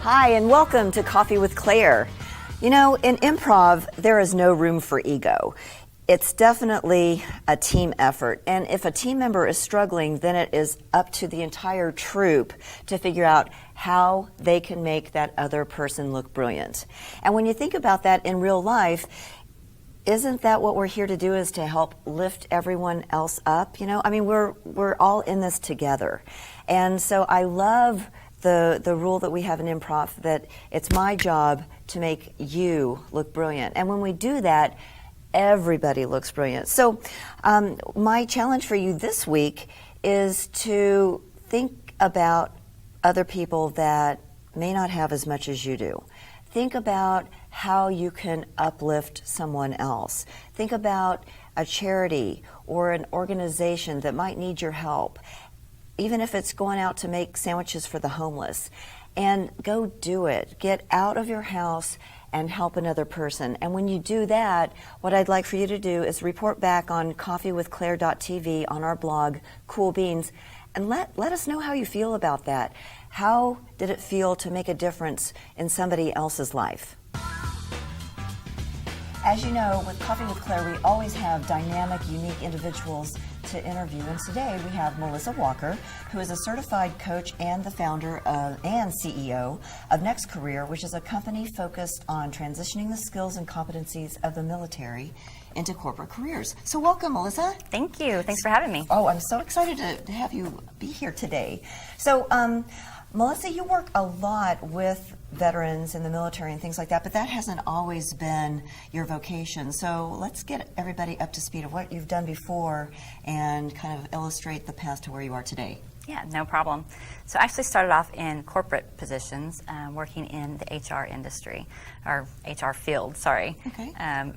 Hi, and welcome to Coffee with Claire. You know, in improv, there is no room for ego. It's definitely a team effort, and if a team member is struggling, then it is up to the entire troupe to figure out how they can make that other person look brilliant. And when you think about that in real life, isn't that what we're here to do, is to help lift everyone else up? You know, I mean, we're all in this together. And so I love the rule that we have in improv, that it's my job to make you look brilliant. And when we do that, everybody looks brilliant. So my challenge for you this week is to think about other people that may not have as much as you do. Think about how you can uplift someone else. Think about a charity or an organization that might need your help, even if it's going out to make sandwiches for the homeless. And go do it. Get out of your house and help another person. And when you do that, what I'd like for you to do is report back on coffeewithclaire.tv on our blog, Cool Beans, and let us know how you feel about that. How did it feel to make a difference in somebody else's life? As you know, with Coffee with Claire, we always have dynamic, unique individuals to interview. And today we have Melissa Walker, who is a certified coach and the founder and CEO of Next Career, which is a company focused on transitioning the skills and competencies of the military into corporate careers. So welcome, Melissa. Thank you. Thanks for having me. Oh, I'm so excited to have you be here today. So, Melissa, you work a lot with veterans in the military and things like that, but that hasn't always been your vocation. So let's get everybody up to speed of what you've done before and kind of illustrate the path to where you are today. Yeah, no problem. So I actually started off in corporate positions, working in the HR industry, or HR field, sorry. Okay.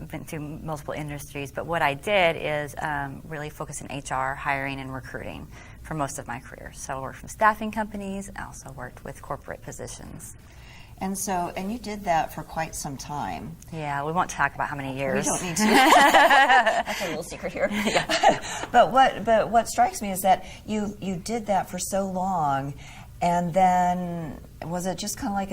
Been through multiple industries, but what I did is really focus in HR, hiring and recruiting for most of my career. So I worked from staffing companies, I also worked with corporate positions. And you did that for quite some time. Yeah, we won't talk about how many years. We don't need to. That's a little secret here. Yeah. But what strikes me is that you did that for so long, and then was it just kind of like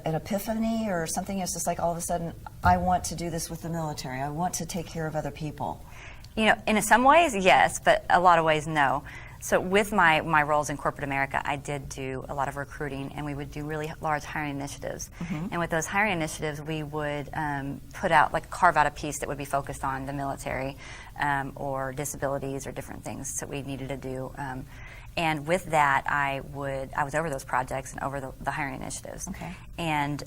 an epiphany or something? It's just like all of a sudden, I want to do this with the military. I want to take care of other people. You know, in some ways, yes, but a lot of ways, no. So with my roles in corporate America, I did do a lot of recruiting, and we would do really large hiring initiatives. Mm-hmm. And with those hiring initiatives, we would carve out a piece that would be focused on the military or disabilities or different things that we needed to do. And with that, I was over those projects and over the hiring initiatives. Okay. And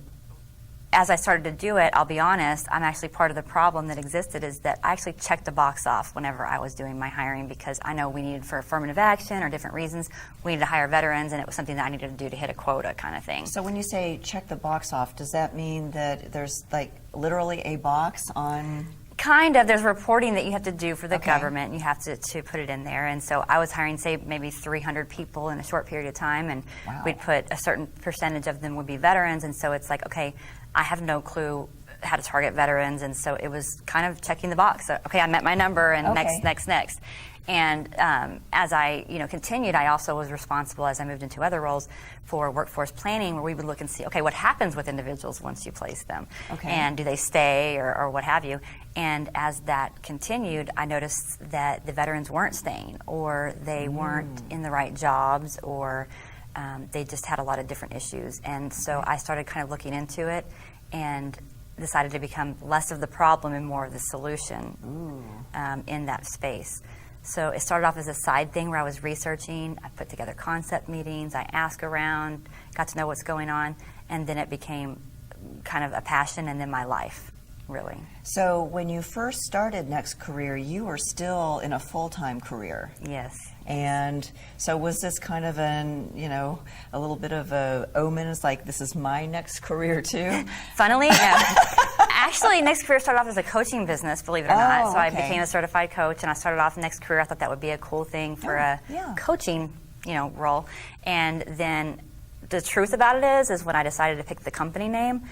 as I started to do it, I'll be honest, I'm actually part of the problem that existed, is that I actually checked the box off whenever I was doing my hiring, because I know we needed, for affirmative action or different reasons, we needed to hire veterans, and it was something that I needed to do to hit a quota kind of thing. So when you say check the box off, does that mean that there's like literally a box on? Kind of. There's reporting that you have to do for the Okay. government, and you have to put it in there. And so I was hiring, say, maybe 300 people in a short period of time, and Wow. we'd put a certain percentage of them would be veterans, and so it's like, okay, I have no clue how to target veterans, and so it was kind of checking the box. So, okay, I met my number, and Okay. next. And as I continued, I also was responsible, as I moved into other roles, for workforce planning, where we would look and see, okay, what happens with individuals once you place them? Okay. And do they stay or what have you? And as that continued, I noticed that the veterans weren't staying, or they weren't in the right jobs, or they just had a lot of different issues. And so I started kind of looking into it and decided to become less of the problem and more of the solution in that space. So it started off as a side thing where I was researching. I put together concept meetings. I asked around, got to know what's going on, and then it became kind of a passion and then my life, really. So when you first started Next Career, you were still in a full-time career. Yes. And so was this kind of a little bit of a omen? It's like, this is my next career too? Funnily, no. Actually, Next Career started off as a coaching business, believe it or not. So I became a certified coach, and I started off Next Career. I thought that would be a cool thing for a coaching, role. And then the truth about it is when I decided to pick the company name,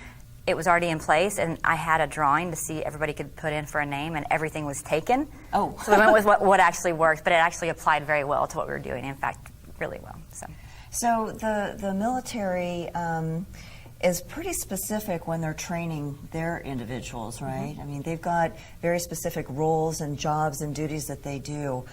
it was already in place, and I had a drawing to see everybody could put in for a name, and everything was taken. Oh. So we went with what actually worked, but it actually applied very well to what we were doing. In fact, really well. So the military, is pretty specific when they're training their individuals, right? I mean, they've got very specific roles and jobs and duties that they do.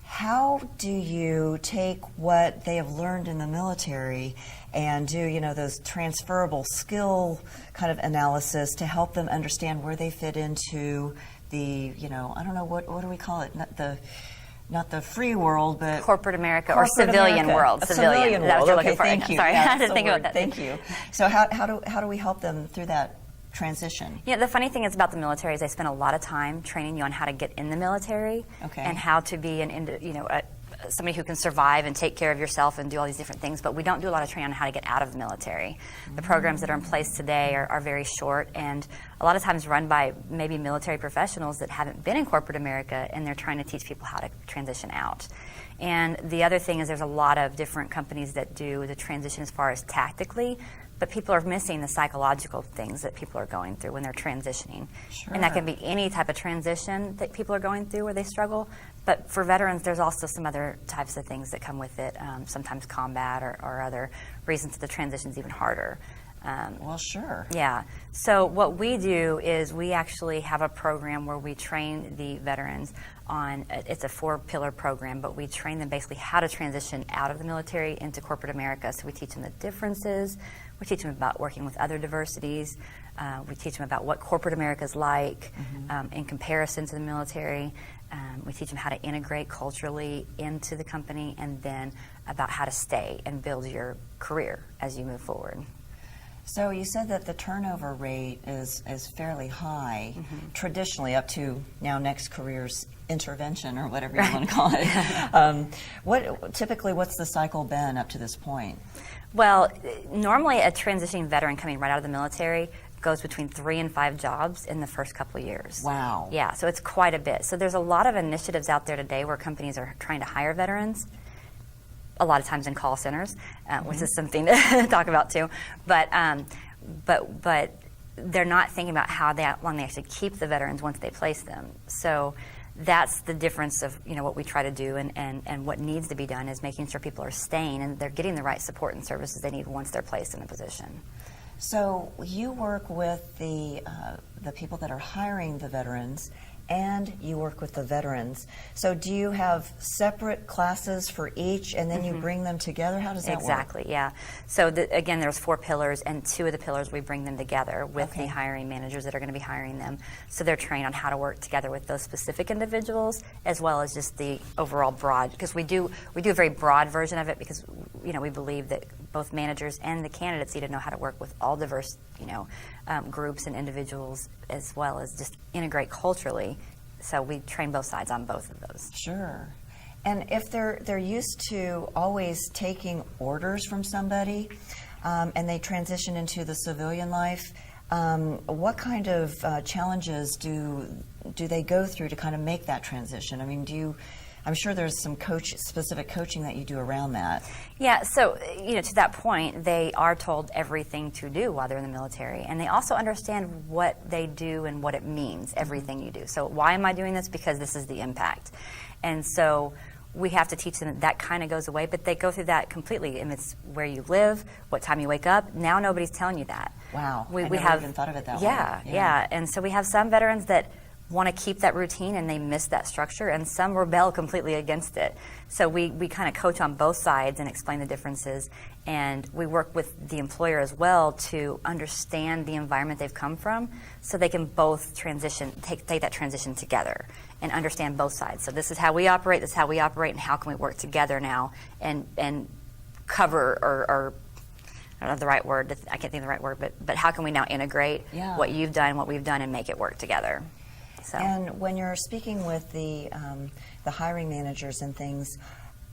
How do you take what they have learned in the military and do, you know, those transferable skill kind of analysis to help them understand where they fit into the, you know, I don't know, what do we call it? Not the free world, but corporate America or civilian world. Civilian world. That's what you're Okay, looking for. thank you. Sorry, Yeah, I had to think about that. Thank you. So how do we help them through that transition? Yeah, the funny thing is about the military is they spend a lot of time training you on how to get in the military and how to be somebody who can survive and take care of yourself and do all these different things, but we don't do a lot of training on how to get out of the military. The programs that are in place today are very short and a lot of times run by maybe military professionals that haven't been in corporate America, and they're trying to teach people how to transition out. And the other thing is there's a lot of different companies that do the transition as far as tactically, but people are missing the psychological things that people are going through when they're transitioning. Sure. And that can be any type of transition that people are going through where they struggle. But for veterans, there's also some other types of things that come with it, sometimes combat or other reasons that the transition is even harder. Well, sure. Yeah. So what we do is we actually have a program where we train the veterans on, it's a 4-pillar program, but we train them basically how to transition out of the military into corporate America. So we teach them the differences. We teach them about working with other diversities. We teach them about what corporate America is like in comparison to the military. We teach them how to integrate culturally into the company, and then about how to stay and build your career as you move forward. So you said that the turnover rate is fairly high, traditionally up to now next career's intervention or whatever you want to call it. What's the cycle been up to this point? Well, normally a transitioning veteran coming right out of the military goes between 3 and 5 jobs in the first couple of years. Wow. Yeah, so it's quite a bit. So there's a lot of initiatives out there today where companies are trying to hire veterans, a lot of times in call centers, which is something to talk about too. But they're not thinking about how long they actually keep the veterans once they place them. So that's the difference of what we try to do and what needs to be done is making sure people are staying and they're getting the right support and services they need once they're placed in a position. So you work with the people that are hiring the veterans, and you work with the veterans. So do you have separate classes for each, and then you bring them together? How does that work? Exactly, yeah. So again, there's 4 pillars, and 2 of the pillars we bring them together with the hiring managers that are going to be hiring them. So they're trained on how to work together with those specific individuals, as well as just the overall broad, because we do a very broad version of it, because we believe that both managers and the candidates need to know how to work with all diverse groups and individuals, as well as just integrate culturally. So we train both sides on both of those. Sure. And if they're used to always taking orders from somebody, and they transition into the civilian life, what kind of challenges do they go through to kind of make that transition? I mean, I'm sure there's some specific coaching that you do around that. Yeah, so to that point, they are told everything to do while they're in the military, and they also understand what they do and what it means, everything you do. So why am I doing this? Because this is the impact. And so we have to teach them that kind of goes away, but they go through that completely. And it's where you live, what time you wake up. Now nobody's telling you that. Wow, I never even thought of it that way. Yeah. And so we have some veterans that want to keep that routine and they miss that structure, and some rebel completely against it. So we kind of coach on both sides and explain the differences, and we work with the employer as well to understand the environment they've come from, so they can both take that transition together and understand both sides. So this is how we operate, and how can we work together now and cover or I don't know the right word, I can't think of the right word, but how can we now integrate what you've done, what we've done, and make it work together? So. And when you're speaking with the hiring managers and things,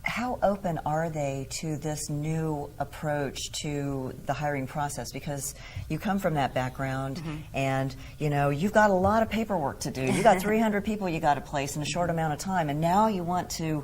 how open are they to this new approach to the hiring process? Because you come from that background, and you've got a lot of paperwork to do. You got 300 people you got to place in a short amount of time, and now you want to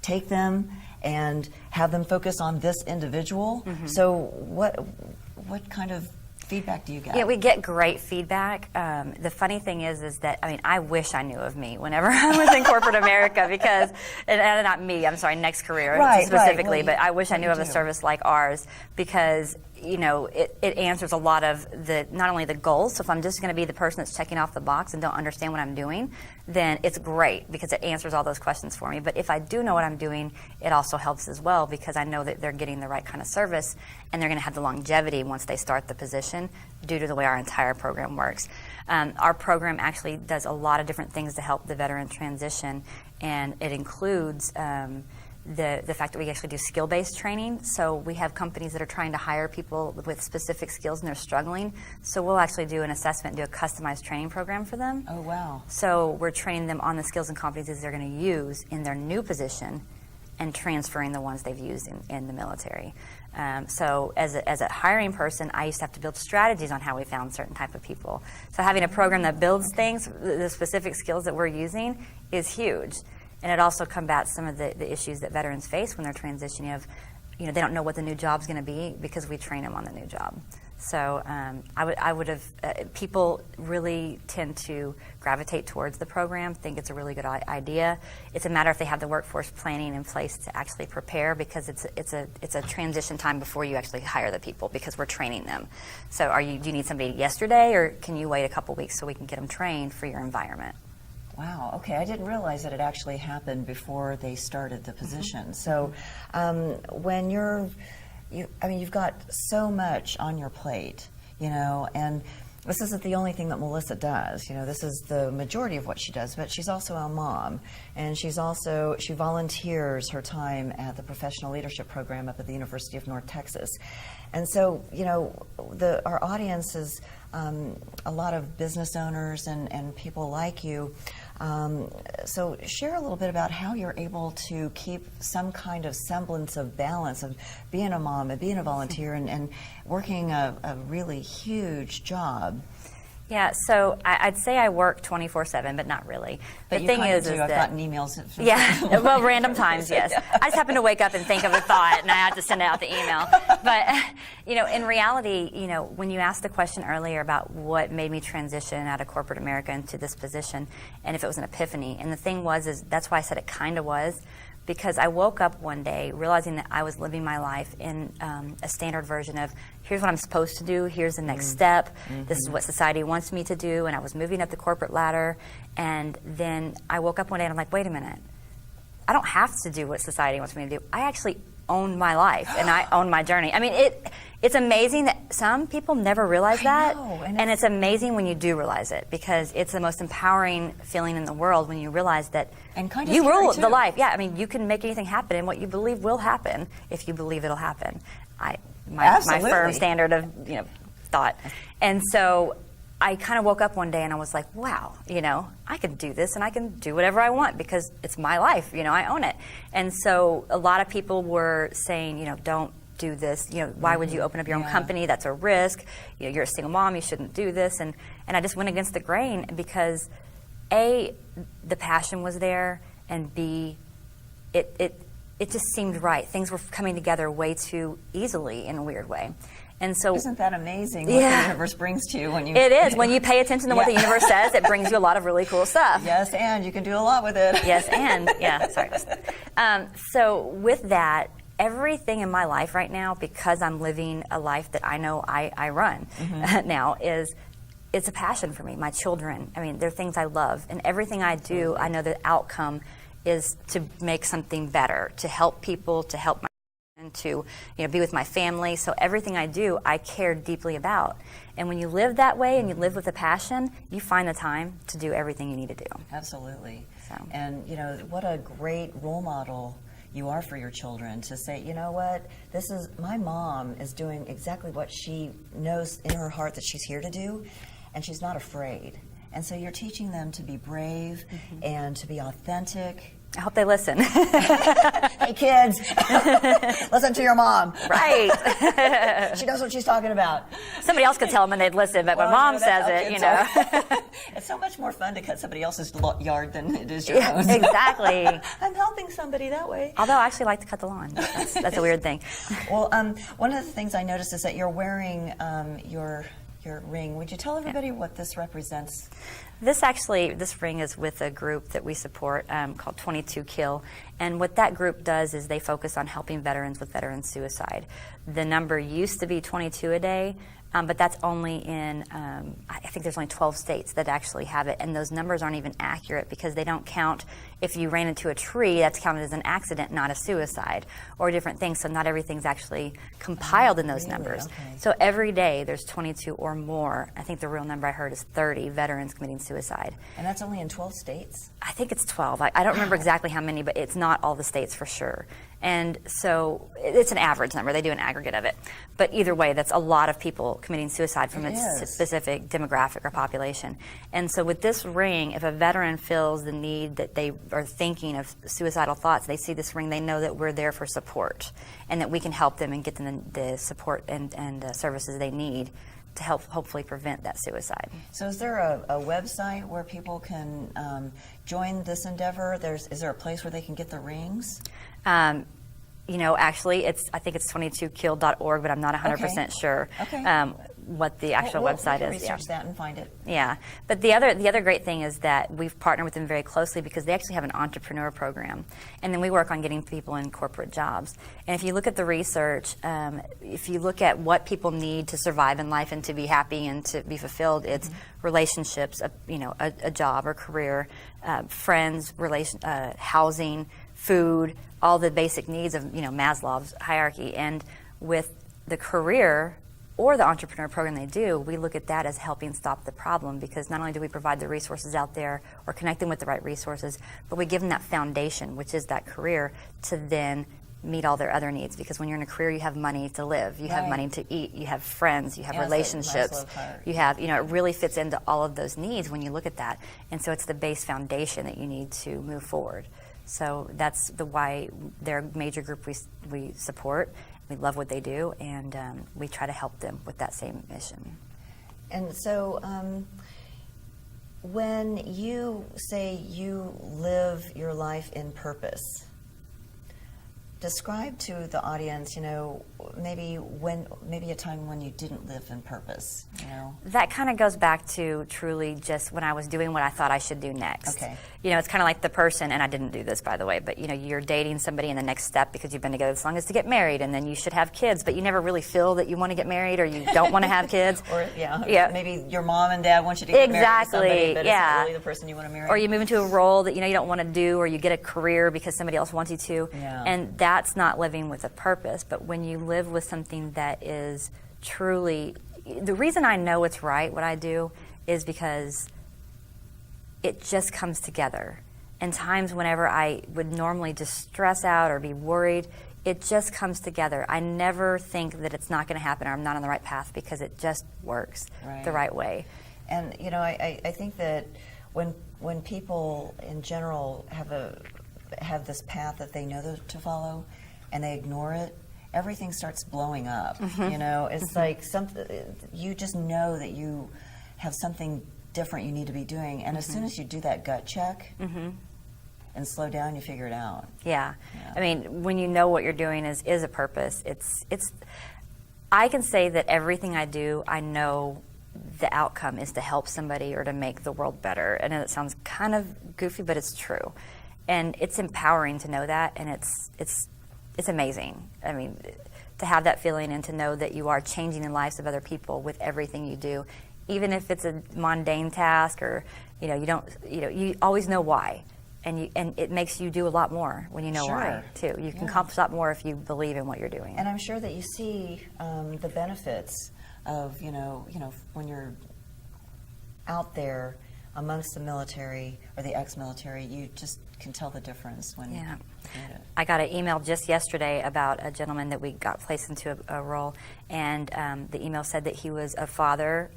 take them and have them focus on this individual. So what kind of feedback do you get? Yeah, we get great feedback. The funny thing is that, I mean, I wish I knew of me whenever I was in corporate America because, and not me, I'm sorry, next career specifically, Well, but I wish I knew of a service like ours because, you know, it answers a lot of not only the goals, so if I'm just going to be the person that's checking off the box and don't understand what I'm doing, then it's great because it answers all those questions for me. But if I do know what I'm doing, it also helps as well because I know that they're getting the right kind of service and they're going to have the longevity once they start the position due to the way our entire program works. Our program actually does a lot of different things to help the veteran transition, and it includes the fact that we actually do skill-based training. So we have companies that are trying to hire people with specific skills and they're struggling. So we'll actually do an assessment, do a customized training program for them. Oh, wow. So we're training them on the skills and competencies they're going to use in their new position and transferring the ones they've used in the military. So as a hiring person, I used to have to build strategies on how we found certain type of people. So having a program that builds things, the specific skills that we're using is huge. And it also combats some of the issues that veterans face when they're transitioning of, you know, they don't know what the new job's going to be because we train them on the new job. So I would have, people really tend to gravitate towards the program, think it's a really good idea. It's a matter if they have the workforce planning in place to actually prepare because it's a transition time before you actually hire the people because we're training them. So do you need somebody yesterday or can you wait a couple weeks so we can get them trained for your environment? Wow, okay. I didn't realize that it actually happened before they started the position. So when you've got so much on your plate, you know, and this isn't the only thing that Melissa does. You know, this is the majority of what she does, but she's also a mom, and she volunteers her time at the Professional Leadership Program up at the University of North Texas. And so, you know, our audience is a lot of business owners and people like you. So share a little bit about how you're able to keep some kind of semblance of balance of being a mom and being a volunteer and working a really huge job. Yeah, so I'd say I work 24/7, but not really. But the thing is I've gotten emails. Yeah, well, random times, yes. Yeah. I just happen to wake up and think of a thought, and I have to send out the email. But you know, in reality, you know, when you asked the question earlier about what made me transition out of corporate America into this position, and if it was an epiphany, and the thing is that's why I said it kind of was. Because I woke up one day realizing that I was living my life in a standard version of here's what I'm supposed to do, here's the next step, this is what society wants me to do, and I was moving up the corporate ladder, and then I woke up one day and I'm like, wait a minute, I don't have to do what society wants me to do. I actually own my life and I own my journey. I mean, it's amazing that some people never realize that, and it's amazing when you do realize it because it's the most empowering feeling in the world when you realize that and kind of you rule the life. Yeah, I mean, you can make anything happen, and what you believe will happen if you believe it'll happen. My firm standard of thought, and so I kind of woke up one day and I was like, wow, I can do this and I can do whatever I want because it's my life, I own it. And so a lot of people were saying, don't do this, why would you open up your own company? That's a risk. You're a single mom, you shouldn't do this. And I just went against the grain because A, the passion was there, and B, it just seemed right. Things were coming together way too easily in a weird way. And so, isn't that amazing what the universe brings to you when you... It is. When you pay attention to what the universe says, it brings you a lot of really cool stuff. Yes, and you can do a lot with it. Yes, and, sorry. So with that, everything in my life right now, because I'm living a life that I know I run now, it's a passion for me. My children, I mean, they're things I love. And everything I do, I know the outcome is to make something better, to help people, to help my to be with my family. So everything I do, I care deeply about. And when you live that way and you live with a passion, you find the time to do everything you need to do. Absolutely. So. And what a great role model you are for your children to say, you know what, my mom is doing exactly what she knows in her heart that she's here to do, and she's not afraid. And so you're teaching them to be brave and to be authentic I hope they listen. Hey, kids, listen to your mom. Right. She knows what she's talking about. Somebody else could tell them and they'd listen, but when mom says it, you know. It's so much more fun to cut somebody else's yard than it is your own. Exactly. I'm helping somebody that way. Although I actually like to cut the lawn. That's a weird thing. Well, one of the things I noticed is that you're wearing your ring. Would you tell everybody what this represents? This ring is with a group that we support called 22 Kill. And what that group does is they focus on helping veterans with veteran suicide. The number used to be 22 a day, but that's only in, I think there's only 12 states that actually have it. And those numbers aren't even accurate because they don't count if you ran into a tree, that's counted as an accident, not a suicide, or different things. So not everything's actually compiled in those numbers. Okay. So every day there's 22 or more. I think the real number I heard is 30 veterans committing suicide. And that's only in 12 states? I think it's 12. I don't remember exactly how many, but it's not all the states for sure. And so it's an average number. They do an aggregate of it. But either way, that's a lot of people committing suicide from a specific demographic or population. And so with this ring, if a veteran feels the need that they are thinking of suicidal thoughts, they see this ring, they know that we're there for support and that we can help them and get them the support and services they need to help hopefully prevent that suicide. So is there a website where people can join this endeavor? Is there a place where they can get the rings? You know, actually, I think it's 22kill.org, but I'm not 100% sure what the actual website is. Research that and find it. Yeah, but the other great thing is that we've partnered with them very closely because they actually have an entrepreneur program, and then we work on getting people in corporate jobs. And if you look at the research, if you look at what people need to survive in life and to be happy and to be fulfilled, it's relationships, a job or career, friends, housing, food, all the basic needs of Maslow's hierarchy. And with the career or the entrepreneur program they do, we look at that as helping stop the problem, because not only do we provide the resources out there or connect them with the right resources, but we give them that foundation, which is that career, to then meet all their other needs. Because when you're in a career, you have money to live, you have money to eat, you have friends, you have relationships, you have, it really fits into all of those needs when you look at that. And so it's the base foundation that you need to move forward. So that's why they're a major group we support. We love what they do, and we try to help them with that same mission. And so when you say you live your life in purpose, describe to the audience, maybe a time when you didn't live in purpose, That kind of goes back to truly just when I was doing what I thought I should do next. Okay. It's kind of like the person, and I didn't do this, by the way, but you're dating somebody, and the next step, because you've been together as long as to get married, and then you should have kids, but you never really feel that you want to get married or you don't want to have kids. Or maybe your mom and dad want you to get married to somebody, but it's not really the person you want to marry. Or you move into a role that you don't want to do, or you get a career because somebody else wants you to. Yeah. And that's not living with a purpose. But when you live with something that is truly, the reason I know it's right what I do is because it just comes together. And times whenever I would normally just stress out or be worried, it just comes together. I never think that it's not going to happen or I'm not on the right path, because it just works the right way. And I think that when people in general have this path that they know to follow, and they ignore it, everything starts blowing up. It's like you just know that you have something different you need to be doing, and as soon as you do that gut check and slow down, you figure it out. Yeah. I mean, when you know what you're doing is a purpose, it's. I can say that everything I do, I know the outcome is to help somebody or to make the world better. I know that sounds kind of goofy, but it's true, and it's empowering to know that, and it's amazing. I mean, to have that feeling and to know that you are changing the lives of other people with everything you do, even if it's a mundane task or you always know why, and it makes you do a lot more when you know why too. You can accomplish a lot more if you believe in what you're doing. And I'm sure that you see the benefits of when you're out there amongst the military or the ex-military, you just can tell the difference when you get it. I got an email just yesterday about a gentleman that we got placed into a role, and the email said that he was a father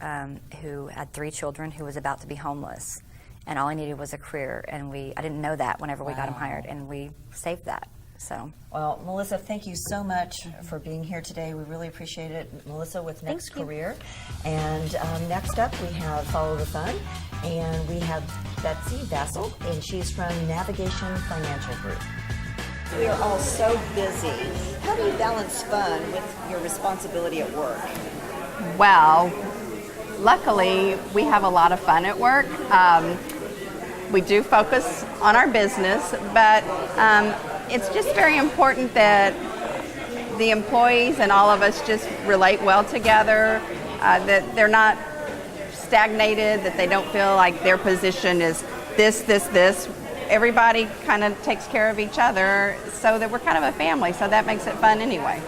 who had 3 children who was about to be homeless. and all I needed was a career. And I didn't know that whenever we got him hired, and we saved that. So. Well, Melissa, thank you so much for being here today. We really appreciate it. Melissa with Next Career. And next up, we have Follow the Fun. And we have Betsy Bassel, and she's from Navigation Financial Group. We are all so busy. How do you balance fun with your responsibility at work? Well, luckily, we have a lot of fun at work. We do focus on our business, but it's just very important that the employees and all of us just relate well together, that they're not stagnated, that they don't feel like their position is this. Everybody kind of takes care of each other so that we're kind of a family, so that makes it fun anyway.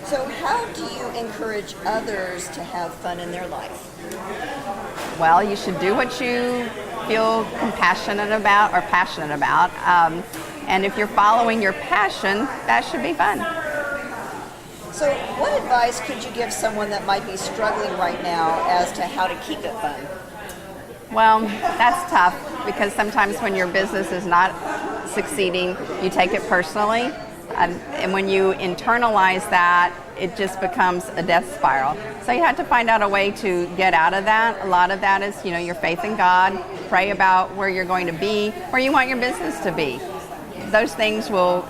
So how do you encourage others to have fun in their life? Well, you should do what you feel compassionate about or passionate about. And if you're following your passion, that should be fun. So what advice could you give someone that might be struggling right now as to how to keep it fun? Well, that's tough because sometimes when your business is not succeeding, you take it personally. And when you internalize that, it just becomes a death spiral. So you have to find out a way to get out of that. A lot of that is, your faith in God. Pray about where you're going to be, where you want your business to be. Those things will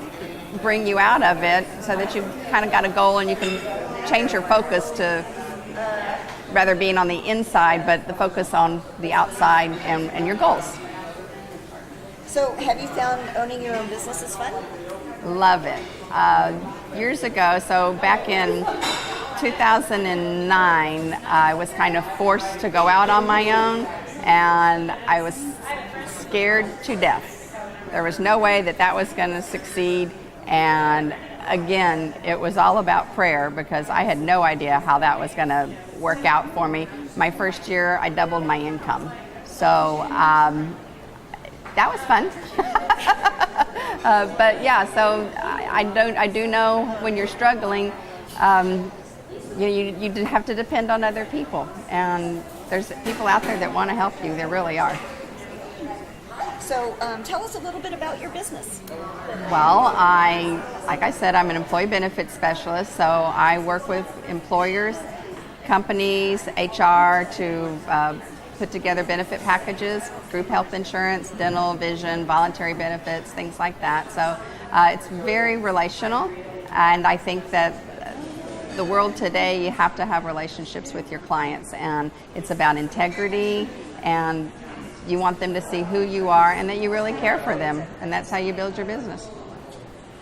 bring you out of it so that you've kind of got a goal and you can change your focus to rather being on the inside, but the focus on the outside and your goals. So have you found owning your own business is fun? Love it. Years ago, so back in 2009, I was kind of forced to go out on my own, and I was scared to death. There was no way that was going to succeed, and again, it was all about prayer because I had no idea how that was going to work out for me. My first year, I doubled my income. So that was fun. But yeah, so I do know when you're struggling, you have to depend on other people. And there's people out there that want to help you. There really are. So tell us a little bit about your business. Well, like I said, I'm an employee benefits specialist, so I work with employers, companies, HR to put together benefit packages, group health insurance, dental, vision, voluntary benefits, things like that. So it's very relational, and I think that the world today, you have to have relationships with your clients, and it's about integrity, and you want them to see who you are and that you really care for them, and that's how you build your business.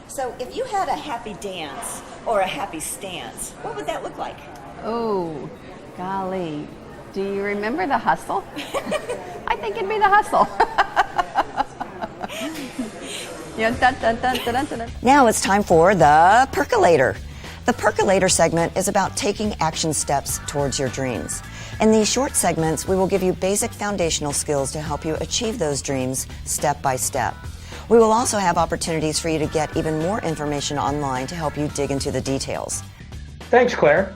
So if you had a happy dance or a happy stance, what would that look like? Oh, golly. Do you remember The Hustle? I think it'd be The Hustle. Now it's time for the Percolator. The Percolator segment is about taking action steps towards your dreams. In these short segments, we will give you basic foundational skills to help you achieve those dreams step by step. We will also have opportunities for you to get even more information online to help you dig into the details. Thanks, Claire.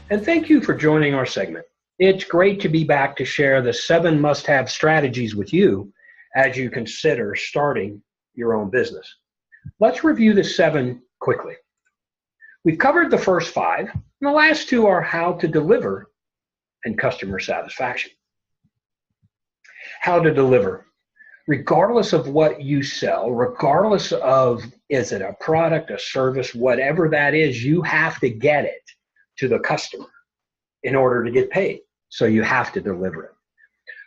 And thank you for joining our segment. It's great to be back to share the 7 must-have strategies with you as you consider starting your own business. Let's review the 7 quickly. We've covered the first 5, and the last 2 are how to deliver and customer satisfaction. How to deliver. Regardless of what you sell, regardless of is it a product, a service, whatever that is, you have to get it to the customer in order to get paid. So you have to deliver it.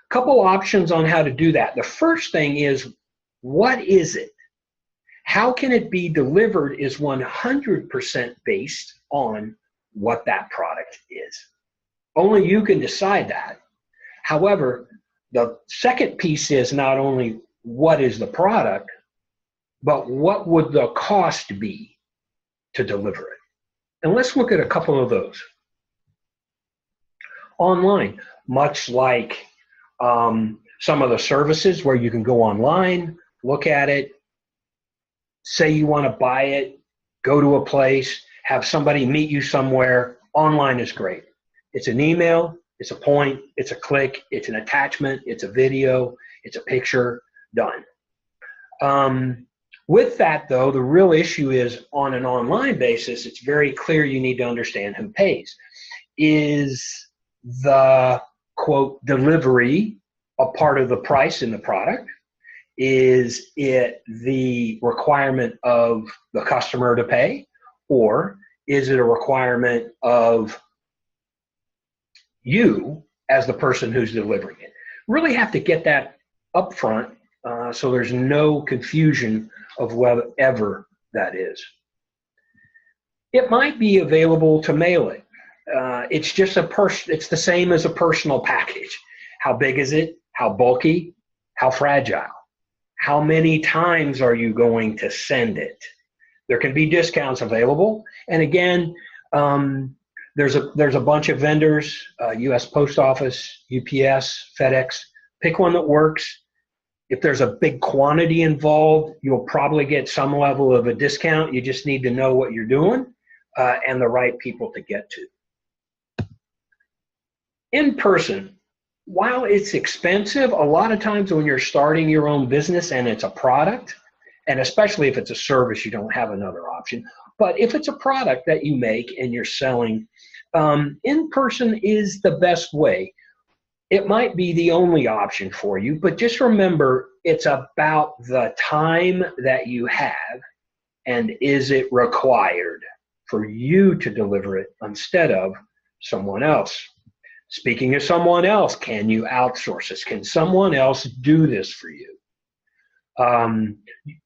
A couple options on how to do that. The first thing is, what is it? How can it be delivered is 100% based on what that product is. Only you can decide that. However, the second piece is not only what is the product, but what would the cost be to deliver it? And let's look at a couple of those. Online, much like some of the services where you can go online, look at it, say you want to buy it, go to a place, have somebody meet you somewhere. Online is great. It's an email, It's a point, it's a click, it's an attachment, it's a video, it's a picture, done. With that, though, the real issue is on an online basis, it's very clear you need to understand who pays. Is the, quote, delivery a part of the price in the product? Is it the requirement of the customer to pay? Or is it a requirement of you as the person who's delivering it? Really have to get that up front so there's no confusion of whatever that is. It might be available to mail it. It's just it's the same as a personal package. How big is it? How bulky? How fragile? How many times are you going to send it? There can be discounts available. And again, there's a bunch of vendors, U.S. Post Office, UPS, FedEx. Pick one that works. If there's a big quantity involved, you'll probably get some level of a discount. You just need to know what you're doing and the right people to get to. In person, while it's expensive, a lot of times when you're starting your own business and it's a product, and especially if it's a service, you don't have another option. But if it's a product that you make and you're selling, in person is the best way. It might be the only option for you, but just remember it's about the time that you have and is it required for you to deliver it instead of someone else. Speaking of someone else, can you outsource this? Can someone else do this for you?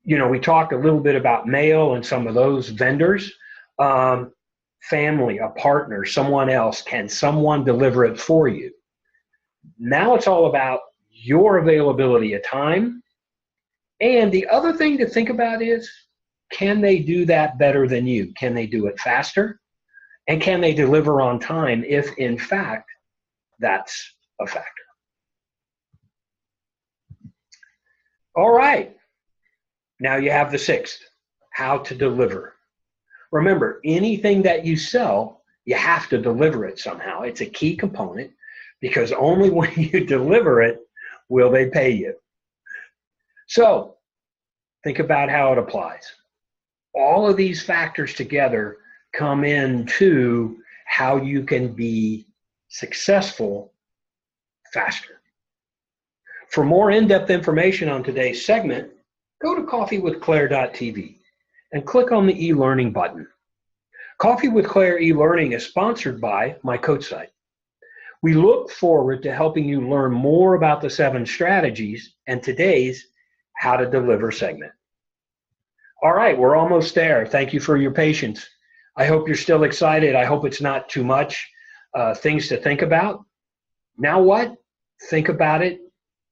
We talked a little bit about mail and some of those vendors. Family, a partner, someone else. Can someone deliver it for you? Now it's all about your availability of time. And the other thing to think about is, can they do that better than you? Can they do it faster? And can they deliver on time if, in fact, that's a factor? All right. Now you have the sixth, how to deliver. Remember, anything that you sell, you have to deliver it somehow. It's a key component because only when you deliver it will they pay you. So think about how it applies. All of these factors together come into how you can be successful faster. For more in-depth information on today's segment, go to coffeewithclaire.tv and click on the e-learning button. Coffee with Claire e-learning is sponsored by my coach site. We look forward to helping you learn more about the 7 strategies and today's how to deliver segment. All right, we're almost there. Thank you for your patience. I hope you're still excited. I hope it's not too much things to think about. Now what? Think about it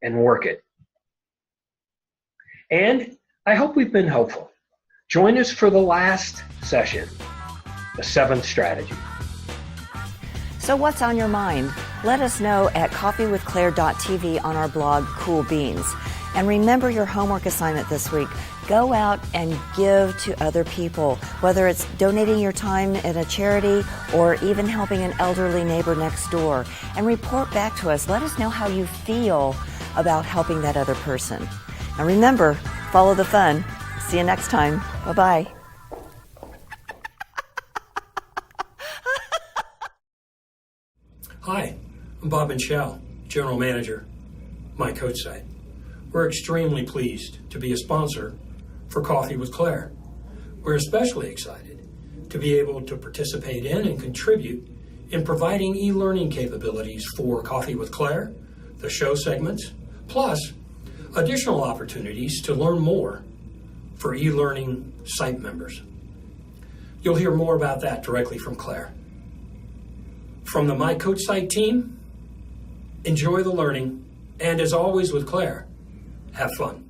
and work it. And I hope we've been helpful. Join us for the last session, the 7th strategy. So what's on your mind? Let us know at coffeewithclaire.tv on our blog, Cool Beans. And remember your homework assignment this week. Go out and give to other people, whether it's donating your time at a charity or even helping an elderly neighbor next door. And report back to us. Let us know how you feel about helping that other person. And remember, follow the fun. See you next time. Bye-bye. Hi, I'm Bob Michelle, General Manager, My Coach Site. We're extremely pleased to be a sponsor for Coffee with Claire. We're especially excited to be able to participate in and contribute in providing e-learning capabilities for Coffee with Claire, the show segments, plus additional opportunities to learn more for e-learning site members. You'll hear more about that directly from Claire. From the My Coach Site team, enjoy the learning, and as always with Claire, have fun.